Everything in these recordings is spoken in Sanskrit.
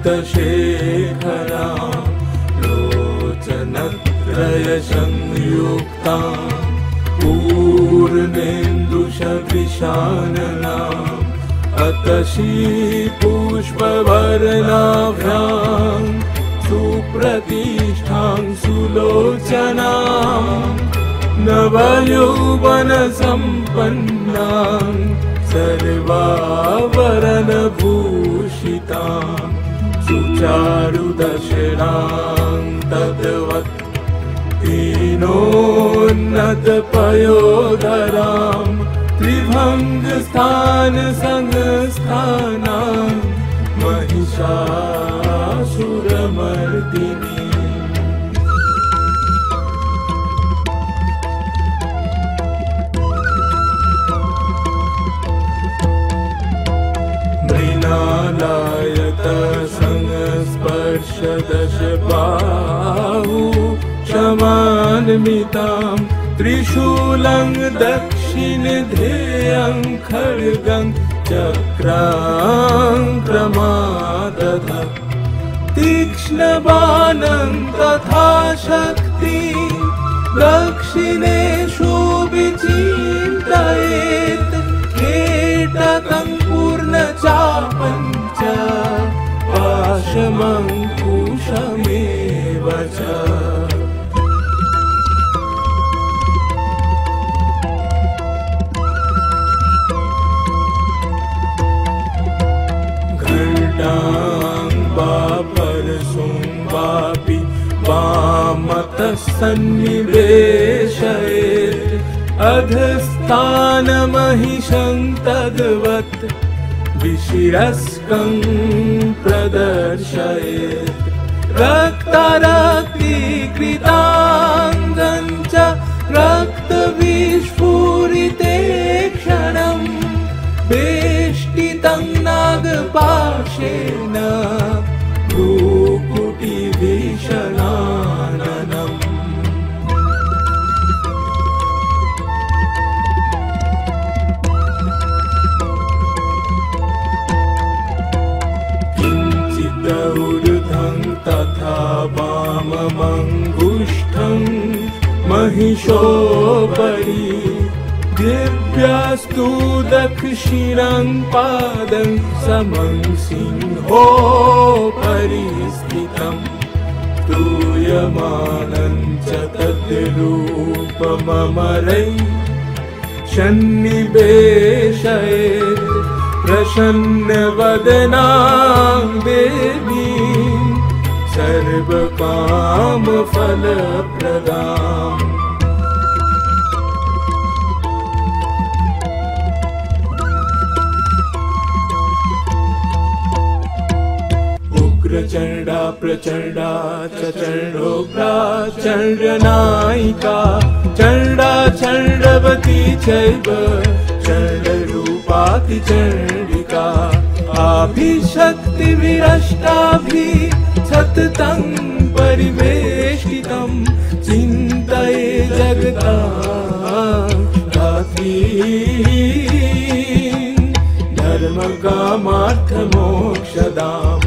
कान्तिमणिमकुटशेखरां लोचनत्रयसंयुक्तां पूर्णेन्दुसदृशाननाम् अतशी पुष्पवर्णाभ्यां सुप्रतिष्ठां सुलोचनां नवयौवनसम्पन्नां सर्वाभरणभूषितां सुचारुदशनां तद्वत् दीनोन्नतपयोधरां त्रिभंगस्थान संस्थानां महिषासुरमर्दिनी मृणालायत संस्पर्श दशबाहु शमान्वितां त्रिशूलं दक्षिणध्येयं खड्गं चक्रां क्रमादधत् तीक्ष्णबाणं तथा शक्ति दक्षिणेषु विचिन्तयेत् खेटकं पूर्णचापञ्च पाशमङ्कुशमेव च परशुं वामतः सन्निवेशयेत् अधस्थानमहिषं तद्वत् विशिरस्कं प्रदर्शयेत् रक्तारक्तीकृताङ्गं च रक्तविस्फुरिते क्षणं वेष्टितं नागपाशेन भ्रूकुटिभीषणाननम् किञ्चिदूर्ध्वं तथा वाममङ्गुष्ठं महिषोपरि दिव्यास्तु दक्षिणं पादं समं सिंहोपरि स्थितं स्तूयमानं च तद्रूपममरैः सन्निवेशयेत् प्रसन्नवदनां देवीं सर्वकामफलप्रदाम् प्रचंडा प्रचंडा चंडोग्रा चंडनायिका चंडा चंडवती चैव चंडरूपाति चंडिका आभिशक्तिविरष्टाभि सततं परिवेष्टितं चिन्तये जगतां धात्री धर्मकामार्थमोक्षदाम्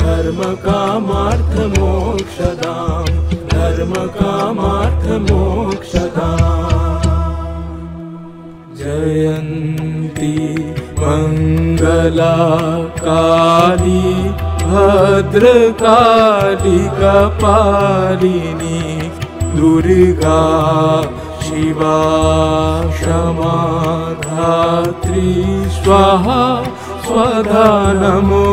धर्मकामार्थमोक्षदां धर्मकामार्थमोक्षदाम् जयन्ती मंगला काली भद्रकाली कपालिनी दुर्गा शिवा क्षमा धात्री स्वाहा स्वधा नमो